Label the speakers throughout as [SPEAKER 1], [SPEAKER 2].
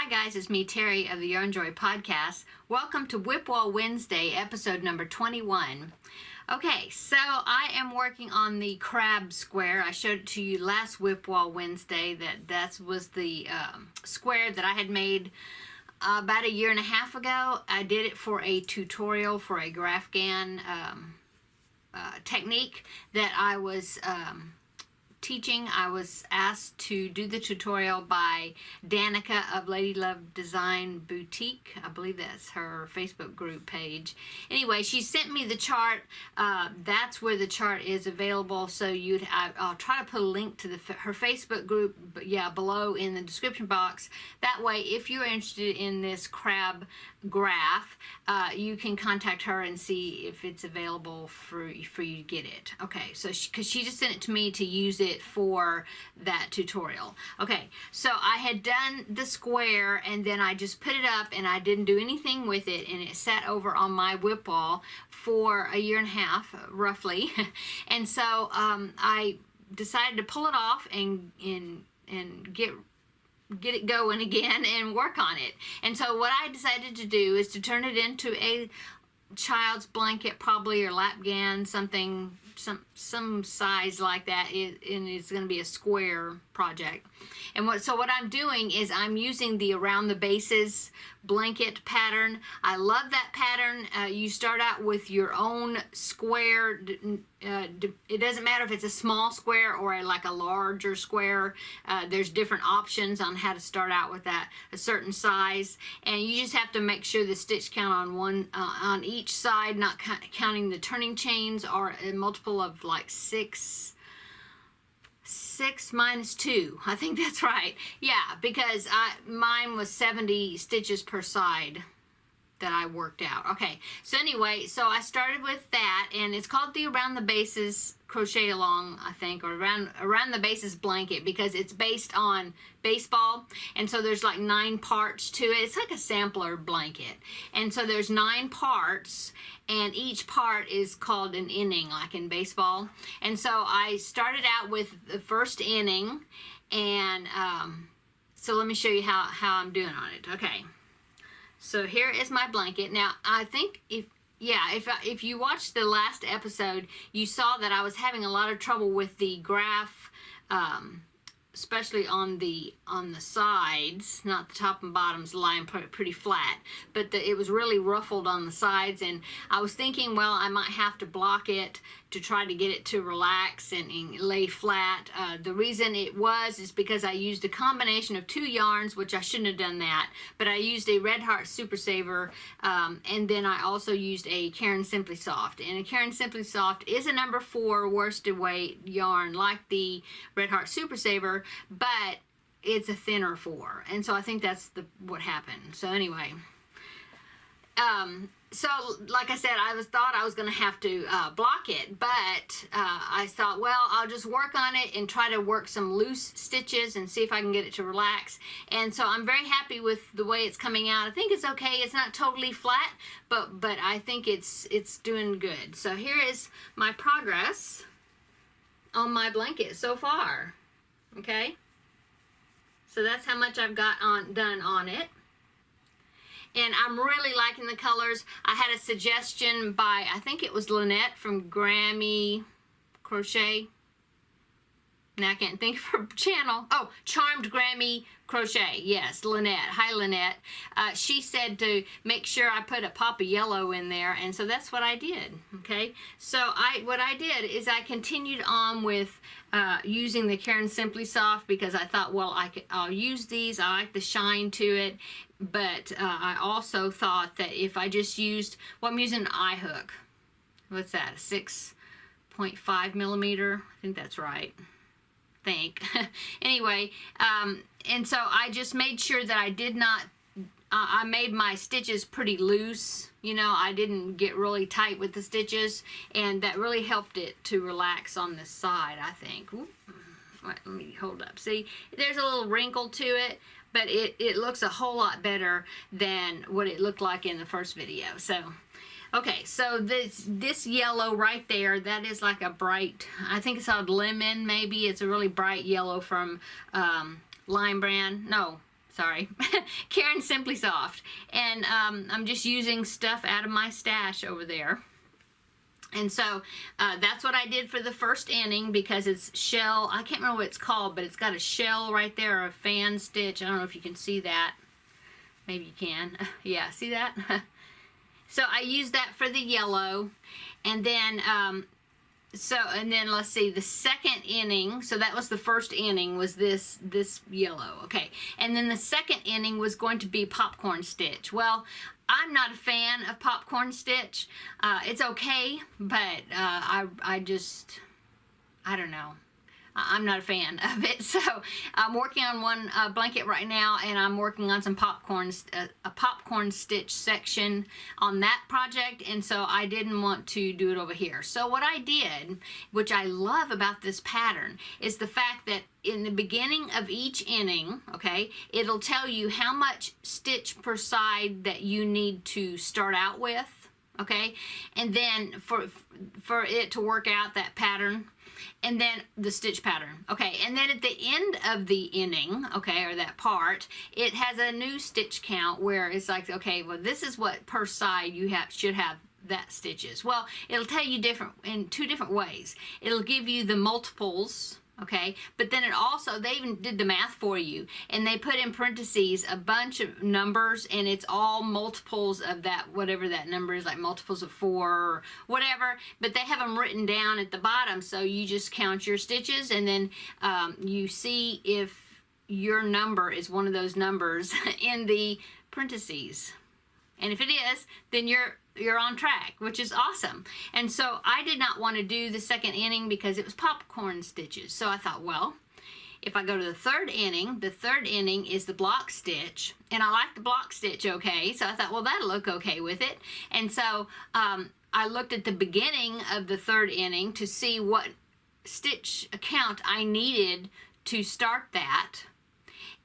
[SPEAKER 1] guys, it's me, Terri of the Yarnjoy podcast. Welcome to WIP Wall Wednesday, episode number 21. Okay, so I am working on the crab square. I showed it to you last WIP Wall Wednesday. That was the square that I had made about a year and a half ago. I did it for a tutorial for a GraphGAN technique that I was teaching. I was asked to do the tutorial by Danica of Lady Love Design Boutique. I believe that's her Facebook group page. Anyway, she sent me the chart. That's where the chart is available. So I'll try to put a link to her Facebook group, below in the description box. That way, if you're interested in this crab graph, you can contact her and see if it's available for you to get it. Okay, so because she just sent it to me to use it for that tutorial. Okay, so I had done the square and then I just put it up and I didn't do anything with it, and it sat over on my WIP wall for a year and a half roughly. And so I decided to pull it off and get it going again and work on it. And so what I decided to do is to turn it into a child's blanket, probably, or lapgan, something, some size like that, and it's going to be a square project. And what I'm doing is I'm using the around the bases blanket pattern. I love that pattern. You start out with your own square. It doesn't matter if it's a small square or like a larger square. There's different options on how to start out with a certain size, and you just have to make sure the stitch count on each side, not counting the turning chains, are a multiple of like 6 minus 2. I think that's right. Yeah, because mine was 70 stitches per side that I worked out. Okay, so anyway, so I started with that, and it's called the Around the Bases Crochet Along, I think, or around the Bases blanket, because it's based on baseball, and so there's like 9 parts to it. It's like a sampler blanket, and so there's 9 parts, and each part is called an inning, like in baseball. And so I started out with the first inning, and so let me show you how I'm doing on it. Okay. So here is my blanket. Now, I think if you watched the last episode, you saw that I was having a lot of trouble with the graph, especially on the sides, not the top and bottoms, lying pretty flat, but it was really ruffled on the sides, and I was thinking, well, I might have to block it to try to get it to relax and lay flat. The reason is because I used a combination of 2 yarns, which I shouldn't have done that, but I used a Red Heart Super Saver, and then I also used a Caron Simply Soft. And a Caron Simply Soft is a number 4 worsted weight yarn like the Red Heart Super Saver, but it's a thinner 4, and so I think that's what happened. So anyway, so like I said, thought I was going to have to block it, but I thought, well, I'll just work on it and try to work some loose stitches and see if I can get it to relax. And so I'm very happy with the way it's coming out. I think it's okay. It's not totally flat, but I think it's doing good. So here is my progress on my blanket so far. Okay, so that's how much I've got done on it, and I'm really liking the colors. I had a suggestion by, I think it was Lynette from Grammy Crochet. Now I can't think of her channel. Oh, Charmed Grammy Crochet. Yes, Lynette. Hi, Lynette. She said to make sure I put a pop of yellow in there, and so that's what I did. Okay, so what I did is I continued on with using the Caron Simply Soft, because I thought, well, I'll use these. I like the shine to it, but I also thought that if I just used, well, I'm using an eye hook. What's that? A 6.5 millimeter. I think that's right. Anyway, and so I just made sure that I did not, I made my stitches pretty loose, I didn't get really tight with the stitches, and that really helped it to relax on this side, I think. Ooh, let me hold up. See, there's a little wrinkle to it, but it looks a whole lot better than what it looked like in the first video. So okay, so this yellow right there, that is like a bright, I think it's called lemon maybe. It's a really bright yellow from Lime Brand. No, sorry, Karen Simply Soft. And I'm just using stuff out of my stash over there. And so that's what I did for the first inning, because it's shell, I can't remember what it's called, but it's got a shell right there, or a fan stitch. I don't know if you can see that. Maybe you can. Yeah, see that? So I used that for the yellow. And then, and then let's see, the second inning, so that was the first inning, was this yellow, okay. And then the second inning was going to be popcorn stitch. Well, I'm not a fan of popcorn stitch. It's okay, but I don't know. I'm not a fan of it. So I'm working on one blanket right now, and I'm working on some a popcorn stitch section on that project, and so I didn't want to do it over here. So what I did, which I love about this pattern, is the fact that in the beginning of each inning, okay, it'll tell you how much stitch per side that you need to start out with, okay, and then for it to work out that pattern, and then the stitch pattern, okay, and then at the end of the inning, okay, or that part, it has a new stitch count where it's like, okay, well, this is what per side you should have that stitches. Well, it'll tell you in two different ways. It'll give you the multiples, okay, but then they even did the math for you, and they put in parentheses a bunch of numbers, and it's all multiples of that, whatever that number is, like multiples of 4 or whatever, but they have them written down at the bottom, so you just count your stitches, and then you see if your number is one of those numbers in the parentheses. And if it is, then you're on track, which is awesome. And so I did not want to do the second inning because it was popcorn stitches. So I thought, well, if I go to the third inning is the block stitch, and I like the block stitch okay, so I thought, well, that'll look okay with it. And so I looked at the beginning of the third inning to see what stitch count I needed to start that,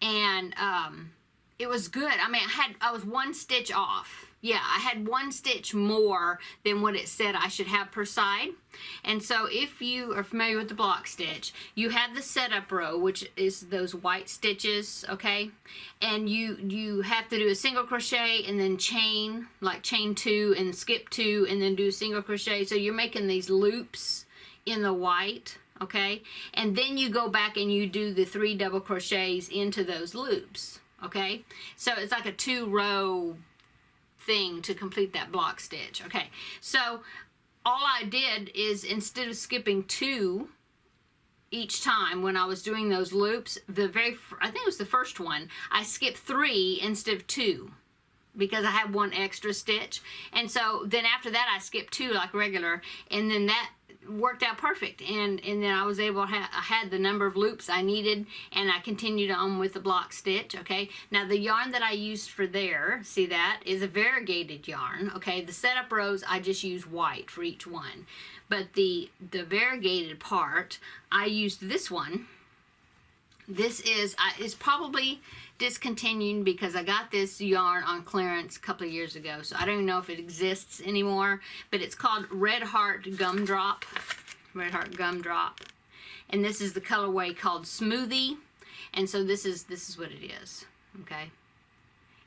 [SPEAKER 1] and it was good. I mean, I was one stitch off. Yeah, I had one stitch more than what it said I should have per side. And so if you are familiar with the block stitch, you have the setup row, which is those white stitches, okay? And you have to do a single crochet and then chain, like chain 2 and skip 2 and then do a single crochet. So you're making these loops in the white, okay? And then you go back and you do the 3 double crochets into those loops, okay? So it's like a 2-row thing to complete that block stitch. Okay, so all I did is, instead of skipping 2 each time when I was doing those loops, I think it was the first one, I skipped 3 instead of 2 because I had one extra stitch. And so then after that I skipped 2 like regular, and then that worked out perfect, and then I was able to I had the number of loops I needed, and I continued on with the block stitch. Okay, now the yarn that I used for there, see, that is a variegated yarn. Okay, the setup rows I just use white for each one, but the variegated part I used this one. This is probably discontinued because I got this yarn on clearance a couple of years ago, so I don't even know if it exists anymore, but it's called Red Heart Gumdrop. Red Heart Gumdrop. And this is the colorway called Smoothie, and so this is what it is, okay?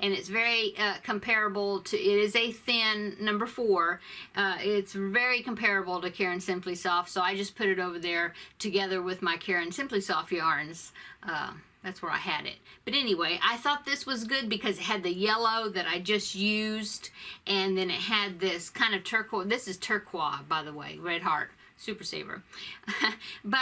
[SPEAKER 1] And it's very comparable to, it is a thin number 4. It's very comparable to Karen Simply Soft, so I just put it over there together with my Karen Simply Soft yarns. That's where I had it. But anyway, I thought this was good because it had the yellow that I just used, and then it had this kind of turquoise. This is turquoise, by the way, Red Heart Super Saver. But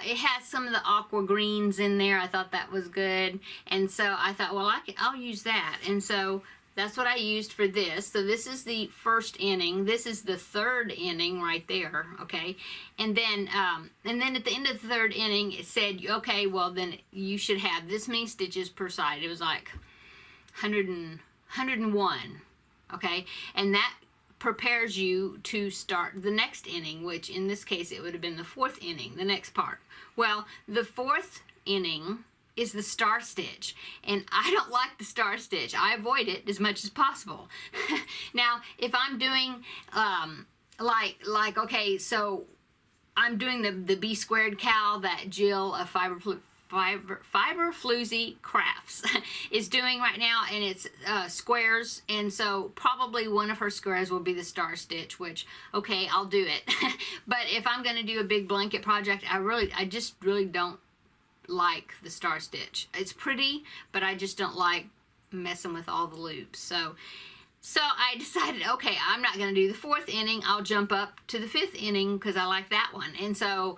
[SPEAKER 1] it has some of the aqua greens in there. I thought that was good, and so I thought, well, I'll use that. And so that's what I used for this. So this is the first inning. This is the third inning right there, okay? And then at the end of the third inning, it said, okay, well, then you should have this many stitches per side. It was like 101, okay? And that prepares you to start the next inning, which in this case, it would have been the 4th inning, the next part. Well, the 4th inning is the star stitch, and I don't like the star stitch. I avoid it as much as possible. Now, if I'm doing okay, so I'm doing the B squared cowl that Jill of Fiber Floozy Crafts is doing right now, and it's squares, and so probably one of her squares will be the star stitch, which, okay, I'll do it. But if I'm going to do a big blanket project, I just really don't like the star stitch. It's pretty, but I just don't like messing with all the loops. So I decided, okay, I'm not going to do the 4th inning. I'll jump up to the 5th inning because I like that one. And so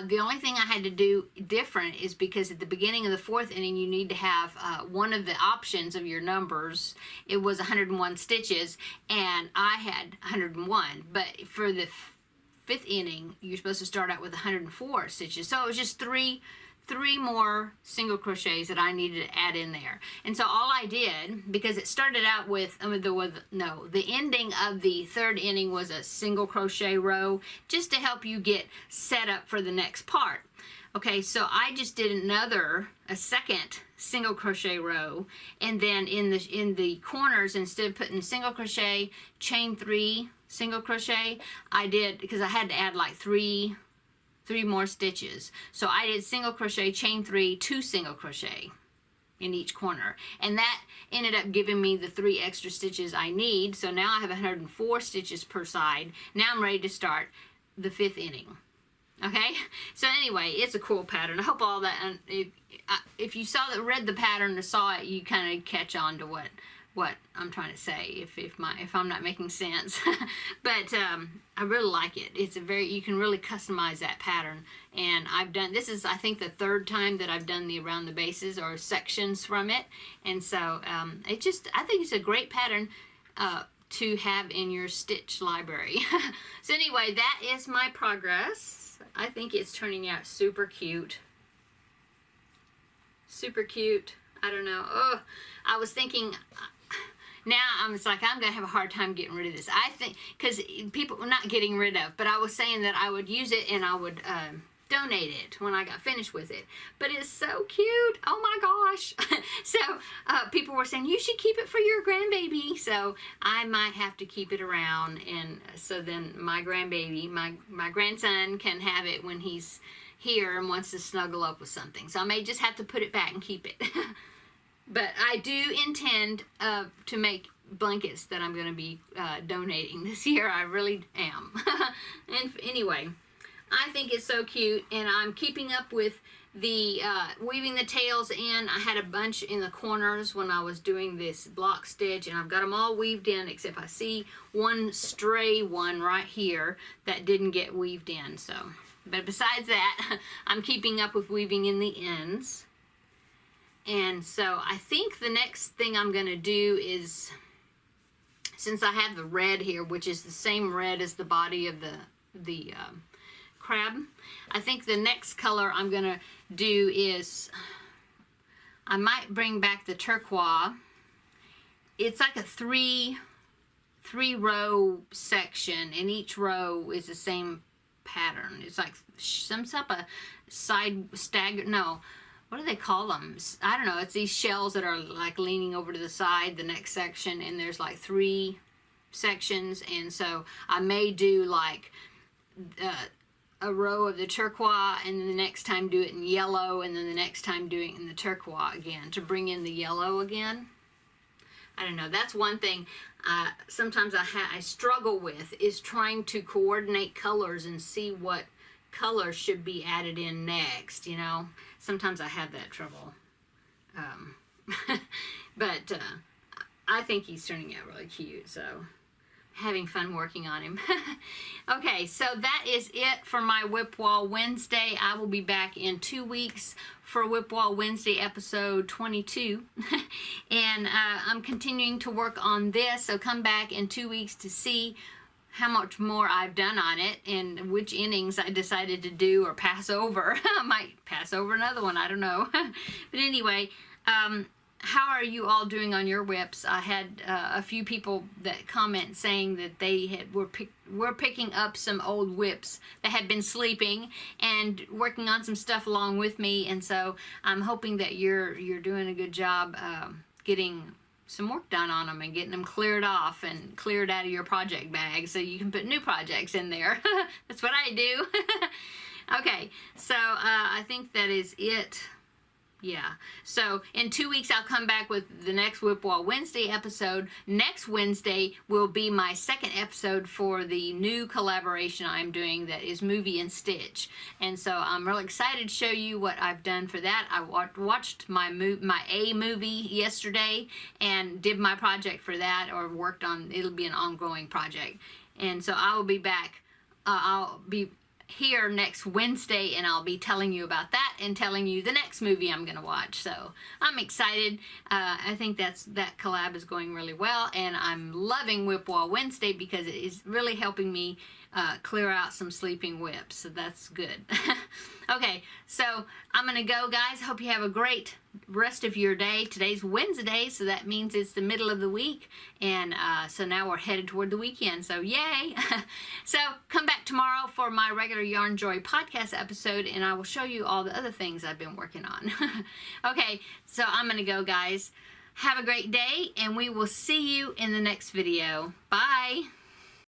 [SPEAKER 1] the only thing I had to do different is because at the beginning of the 4th inning, you need to have one of the options of your numbers. It was 101 stitches, and I had 101. But for the 5th inning, you're supposed to start out with 104 stitches. So it was just three more single crochets that I needed to add in there. And so all I did, because it started out with, the ending of the 3rd inning was a single crochet row, just to help you get set up for the next part. Okay, so I just did a second single crochet row, and then in the corners, instead of putting single crochet, chain 3 single crochet, I did, because I had to add like three more stitches. So I did single crochet, chain 3, 2 single crochet in each corner. And that ended up giving me the 3 extra stitches I need. So now I have 104 stitches per side. Now I'm ready to start the 5th inning. Okay? So anyway, it's a cool pattern. I hope all that, if you read the pattern or saw it, you kind of catch on to what I'm trying to say, if I'm not making sense. But I really like it. You can really customize that pattern. And this is, I think, the 3rd time that I've done the around the bases or sections from it. And so I think it's a great pattern to have in your stitch library. So anyway, that is my progress. I think it's turning out super cute. Super cute. I don't know. Oh, I was thinking, now I'm going to have a hard time getting rid of this. I think, because people, not getting rid of, but I was saying that I would use it and I would donate it when I got finished with it. But it's so cute. Oh my gosh. So people were saying, you should keep it for your grandbaby. So I might have to keep it around. And so then my grandbaby, my grandson can have it when he's here and wants to snuggle up with something. So I may just have to put it back and keep it. But I do intend to make blankets that I'm going to be donating this year. I really am. And anyway, I think it's so cute, and I'm keeping up with the weaving the tails in. I had a bunch in the corners when I was doing this block stitch, and I've got them all weaved in, except I see one stray one right here that didn't get weaved in. So, but besides that, I'm keeping up with weaving in the ends. And so I think the next thing I'm going to do is, since I have the red here, which is the same red as the body of the crab, I think the next color I'm going to do is, I might bring back the turquoise. It's like a three row section, and each row is the same pattern. It's like some type of what do they call them? I don't know. It's these shells that are like leaning over to the side, the next section, and there's like 3 sections. And so I may do like a row of the turquoise, and then the next time do it in yellow, and then the next time do it in the turquoise again to bring in the yellow again. I don't know. That's one thing sometimes I struggle with, is trying to coordinate colors and see what color should be added in next, you know. Sometimes I have that trouble. But I think he's turning out really cute, so having fun working on him. Okay, so that is it for my WIP Wall Wednesday. I will be back in 2 weeks for WIP Wall Wednesday episode 22. And I'm continuing to work on this, so come back in 2 weeks to see how much more I've done on it and which innings I decided to do or pass over. I might pass over another one, I don't know. But anyway, how are you all doing on your WIPs? I had a few people that comment saying that they were picking up some old WIPs that had been sleeping and working on some stuff along with me, and so I'm hoping that you're doing a good job getting some work done on them and getting them cleared off and cleared out of your project bag so you can put new projects in there. That's what I do. Okay, so I think that is it Yeah. So in 2 weeks, I'll come back with the next WIP Wall Wednesday episode. Next Wednesday will be my second episode for the new collaboration I'm doing that is Movie and Stitch. And so I'm really excited to show you what I've done for that. I watched my A movie yesterday and did my project for that, or worked on, it'll be an ongoing project. And so I will be back. I'll be here next Wednesday, and I'll be telling you about that and telling you the next movie I'm gonna watch. So I'm excited. I think that collab is going really well, and I'm loving WIP Wall Wednesday because it is really helping me clear out some sleeping WIPs, so that's good. Okay, so I'm gonna go, guys. Hope you have a great rest of your day. Today's Wednesday, so that means it's the middle of the week, and so now we're headed toward the weekend, so yay. So come back tomorrow for my regular Yarnjoy podcast episode, and I will show you all the other things I've been working on. Okay, so I'm gonna go, guys. Have a great day, and we will see you in the next video. Bye.